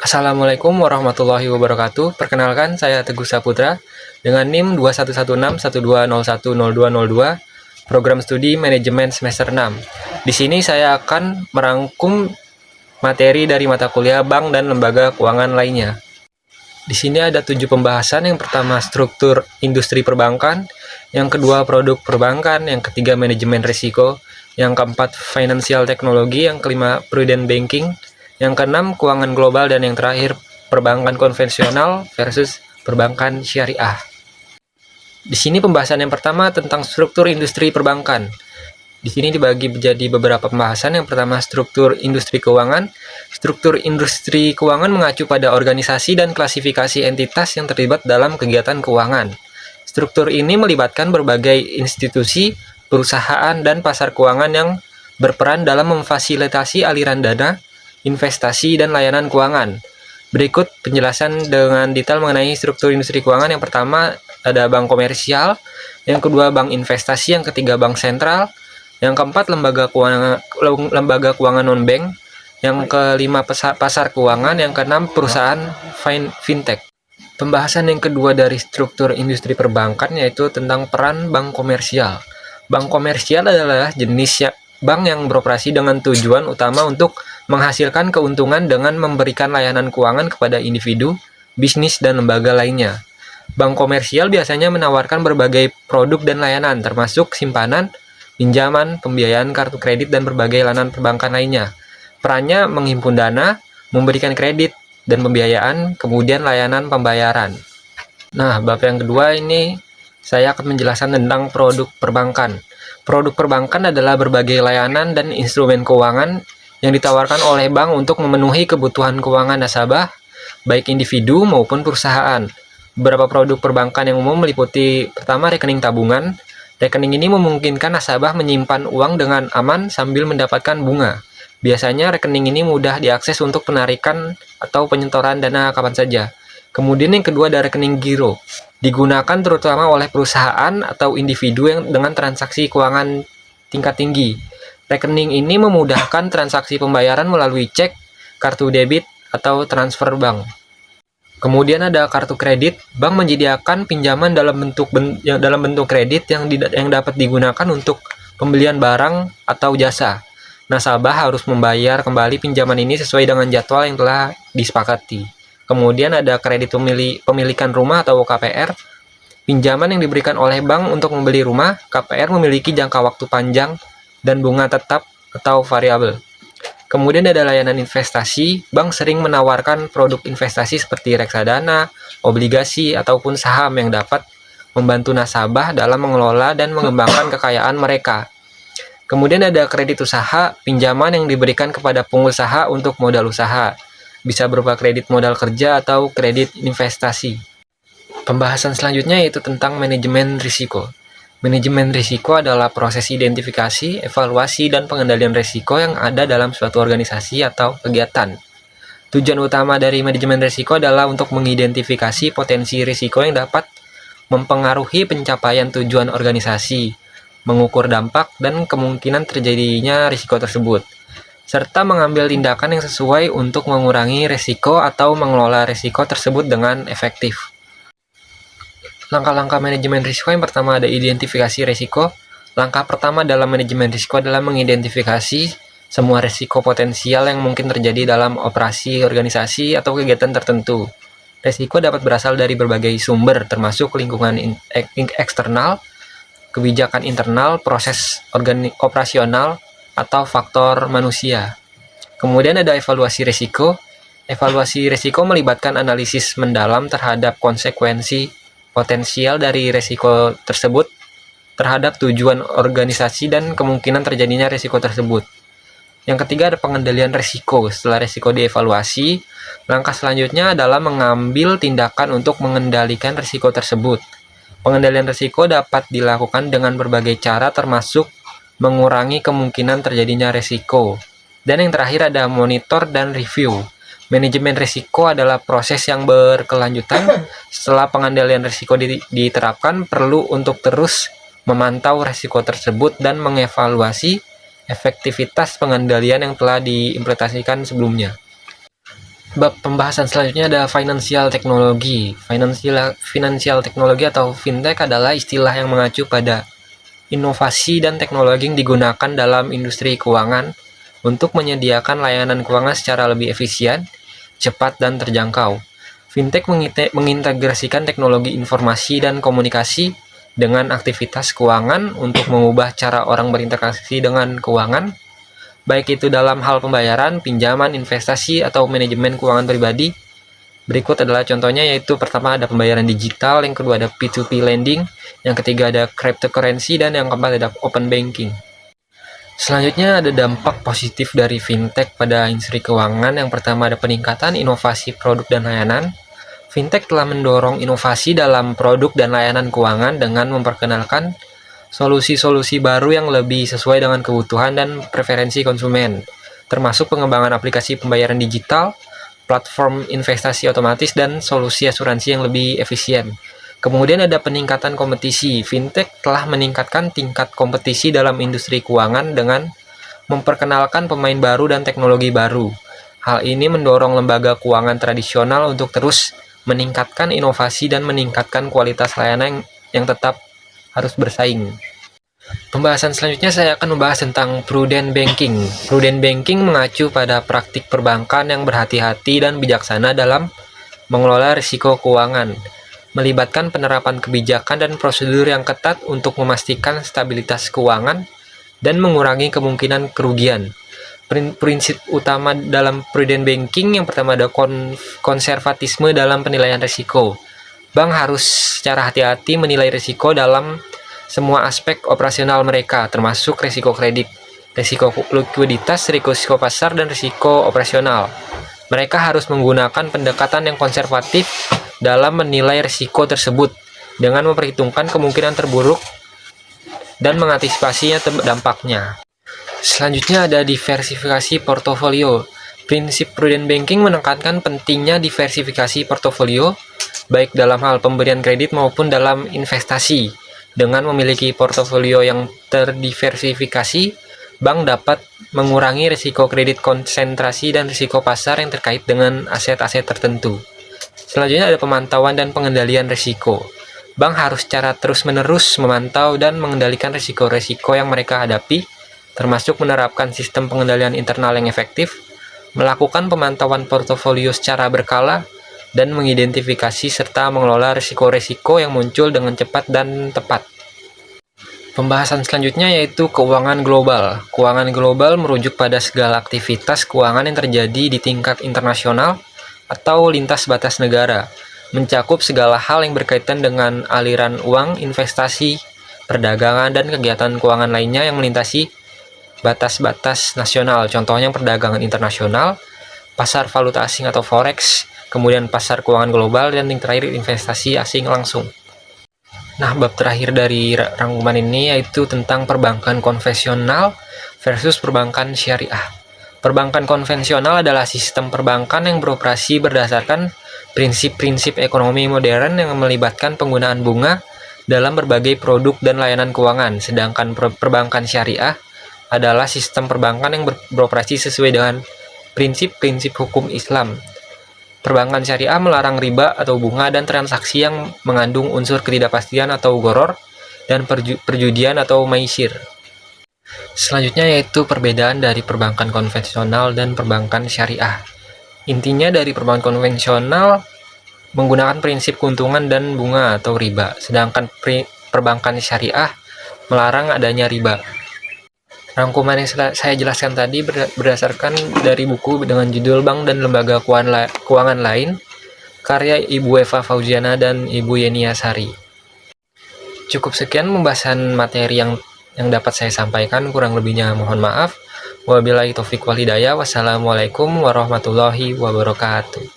Assalamualaikum warahmatullahi wabarakatuh. Perkenalkan, saya Teguh Saputra dengan NIM 211612010202, program studi manajemen semester 6. Di sini saya akan merangkum materi dari mata kuliah bank dan lembaga keuangan lainnya. Di sini ada 7 pembahasan. Yang pertama, struktur industri perbankan; yang kedua, produk perbankan; yang ketiga, manajemen risiko; yang keempat, financial teknologi; yang kelima, prudent banking; yang keenam, keuangan global; dan yang terakhir, perbankan konvensional versus perbankan syariah. Di sini pembahasan yang pertama tentang struktur industri perbankan. Di sini dibagi menjadi beberapa pembahasan. Yang pertama, struktur industri keuangan. Struktur industri keuangan mengacu pada organisasi dan klasifikasi entitas yang terlibat dalam kegiatan keuangan. Struktur ini melibatkan berbagai institusi, perusahaan, dan pasar keuangan yang berperan dalam memfasilitasi aliran dana, investasi, dan layanan keuangan. Berikut penjelasan dengan detail mengenai struktur industri keuangan. Yang pertama ada bank komersial, yang kedua bank investasi, yang ketiga bank sentral, yang keempat lembaga keuangan non-bank, yang kelima pasar keuangan, yang keenam perusahaan fintech. Pembahasan yang kedua dari struktur industri perbankan yaitu tentang peran bank komersial. Bank komersial adalah jenis bank yang beroperasi dengan tujuan utama untuk menghasilkan keuntungan dengan memberikan layanan keuangan kepada individu, bisnis, dan lembaga lainnya. Bank komersial biasanya menawarkan berbagai produk dan layanan, termasuk simpanan, pinjaman, pembiayaan kartu kredit, dan berbagai layanan perbankan lainnya. Perannya menghimpun dana, memberikan kredit dan pembiayaan, kemudian layanan pembayaran. Nah, bab yang kedua ini saya akan menjelaskan tentang produk perbankan. Produk perbankan adalah berbagai layanan dan instrumen keuangan yang ditawarkan oleh bank untuk memenuhi kebutuhan keuangan nasabah, baik individu maupun perusahaan. Beberapa produk perbankan yang umum meliputi: pertama, rekening tabungan. Rekening ini memungkinkan nasabah menyimpan uang dengan aman sambil mendapatkan bunga. Biasanya rekening ini mudah diakses untuk penarikan atau penyetoran dana kapan saja. Kemudian yang kedua ada rekening giro. Digunakan terutama oleh perusahaan atau individu yang dengan transaksi keuangan tingkat tinggi. Rekening ini memudahkan transaksi pembayaran melalui cek, kartu debit, atau transfer bank. Kemudian ada kartu kredit. Bank menyediakan pinjaman dalam bentuk kredit yang dapat digunakan untuk pembelian barang atau jasa. Nasabah harus membayar kembali pinjaman ini sesuai dengan jadwal yang telah disepakati. Kemudian ada kredit pemilikan rumah atau KPR. Pinjaman yang diberikan oleh bank untuk membeli rumah. KPR memiliki jangka waktu panjang dan bunga tetap atau variabel. Kemudian ada layanan investasi. Bank sering menawarkan produk investasi seperti reksadana, obligasi, ataupun saham yang dapat membantu nasabah dalam mengelola dan mengembangkan kekayaan mereka. Kemudian ada kredit usaha, pinjaman yang diberikan kepada pengusaha untuk modal usaha. Bisa berupa kredit modal kerja atau kredit investasi. Pembahasan selanjutnya yaitu tentang manajemen risiko. Manajemen risiko adalah proses identifikasi, evaluasi, dan pengendalian risiko yang ada dalam suatu organisasi atau kegiatan. Tujuan utama dari manajemen risiko adalah untuk mengidentifikasi potensi risiko yang dapat mempengaruhi pencapaian tujuan organisasi, mengukur dampak dan kemungkinan terjadinya risiko tersebut, serta mengambil tindakan yang sesuai untuk mengurangi risiko atau mengelola risiko tersebut dengan efektif. Langkah-langkah manajemen risiko. Yang pertama ada identifikasi risiko. Langkah pertama dalam manajemen risiko adalah mengidentifikasi semua risiko potensial yang mungkin terjadi dalam operasi organisasi atau kegiatan tertentu. Risiko dapat berasal dari berbagai sumber, termasuk lingkungan eksternal, kebijakan internal, proses operasional, atau faktor manusia. Kemudian ada evaluasi risiko. Evaluasi risiko melibatkan analisis mendalam terhadap konsekuensi potensial dari risiko tersebut terhadap tujuan organisasi dan kemungkinan terjadinya risiko tersebut. Yang ketiga ada pengendalian risiko. Setelah risiko dievaluasi, langkah selanjutnya adalah mengambil tindakan untuk mengendalikan risiko tersebut. Pengendalian risiko dapat dilakukan dengan berbagai cara, termasuk mengurangi kemungkinan terjadinya risiko. Dan yang terakhir ada monitor dan review. Manajemen risiko adalah proses yang berkelanjutan. Setelah pengendalian risiko diterapkan, perlu untuk terus memantau risiko tersebut dan mengevaluasi efektivitas pengendalian yang telah diimplementasikan sebelumnya. Bab pembahasan selanjutnya ada financial technology. Financial technology atau fintech adalah istilah yang mengacu pada inovasi dan teknologi yang digunakan dalam industri keuangan untuk menyediakan layanan keuangan secara lebih efisien, cepat, dan terjangkau. Fintech mengintegrasikan teknologi informasi dan komunikasi dengan aktivitas keuangan untuk mengubah cara orang berinteraksi dengan keuangan, baik itu dalam hal pembayaran, pinjaman, investasi, atau manajemen keuangan pribadi. Berikut adalah contohnya, yaitu pertama ada pembayaran digital, yang kedua ada P2P lending, yang ketiga ada cryptocurrency, dan yang keempat ada open banking. Selanjutnya ada dampak positif dari fintech pada industri keuangan. Yang pertama ada peningkatan inovasi produk dan layanan. Fintech telah mendorong inovasi dalam produk dan layanan keuangan dengan memperkenalkan solusi-solusi baru yang lebih sesuai dengan kebutuhan dan preferensi konsumen, termasuk pengembangan aplikasi pembayaran digital, platform investasi otomatis, dan solusi asuransi yang lebih efisien. Kemudian ada peningkatan kompetisi. Fintech telah meningkatkan tingkat kompetisi dalam industri keuangan dengan memperkenalkan pemain baru dan teknologi baru. Hal ini mendorong lembaga keuangan tradisional untuk terus meningkatkan inovasi dan meningkatkan kualitas layanan yang tetap harus bersaing. Pembahasan selanjutnya saya akan membahas tentang prudent banking. Prudent banking mengacu pada praktik perbankan yang berhati-hati dan bijaksana dalam mengelola risiko keuangan, melibatkan penerapan kebijakan dan prosedur yang ketat untuk memastikan stabilitas keuangan dan mengurangi kemungkinan kerugian. Prinsip utama dalam prudent banking yang pertama ada konservatisme dalam penilaian risiko. Bank harus secara hati-hati menilai risiko dalam semua aspek operasional mereka, termasuk risiko kredit, risiko likuiditas, risiko pasar, dan risiko operasional. Mereka harus menggunakan pendekatan yang konservatif dalam menilai risiko tersebut, dengan memperhitungkan kemungkinan terburuk dan mengantisipasinya dampaknya. Selanjutnya ada diversifikasi portofolio. Prinsip prudent banking menekankan pentingnya diversifikasi portofolio, baik dalam hal pemberian kredit maupun dalam investasi. Dengan memiliki portofolio yang terdiversifikasi, bank dapat mengurangi risiko kredit konsentrasi dan risiko pasar yang terkait dengan aset-aset tertentu. Selanjutnya ada pemantauan dan pengendalian risiko. Bank harus secara terus-menerus memantau dan mengendalikan risiko-risiko yang mereka hadapi, termasuk menerapkan sistem pengendalian internal yang efektif, melakukan pemantauan portofolio secara berkala, dan mengidentifikasi serta mengelola risiko-risiko yang muncul dengan cepat dan tepat. Pembahasan selanjutnya yaitu keuangan global. Keuangan global merujuk pada segala aktivitas keuangan yang terjadi di tingkat internasional atau lintas batas negara, mencakup segala hal yang berkaitan dengan aliran uang, investasi, perdagangan, dan kegiatan keuangan lainnya yang melintasi batas-batas nasional. Contohnya perdagangan internasional, pasar valuta asing atau forex, kemudian pasar keuangan global, dan yang terakhir investasi asing langsung. Nah, bab terakhir dari rangkuman ini yaitu tentang perbankan konvensional versus perbankan syariah. Perbankan konvensional adalah sistem perbankan yang beroperasi berdasarkan prinsip-prinsip ekonomi modern yang melibatkan penggunaan bunga dalam berbagai produk dan layanan keuangan. Sedangkan perbankan syariah adalah sistem perbankan yang beroperasi sesuai dengan prinsip-prinsip hukum Islam. Perbankan syariah melarang riba atau bunga dan transaksi yang mengandung unsur ketidakpastian atau gharar dan perjudian atau maisir. Selanjutnya yaitu perbedaan dari perbankan konvensional dan perbankan syariah. Intinya dari perbankan konvensional menggunakan prinsip keuntungan dan bunga atau riba, sedangkan perbankan syariah melarang adanya riba. Rangkuman yang saya jelaskan tadi berdasarkan dari buku dengan judul Bank dan Lembaga Keuangan Lain, karya Ibu Eva Fauziana dan Ibu Yenia Sari. Cukup sekian pembahasan materi yang dapat saya sampaikan, kurang lebihnya mohon maaf. Wabillahi taufiq wal hidayah. Wassalamualaikum warahmatullahi wabarakatuh.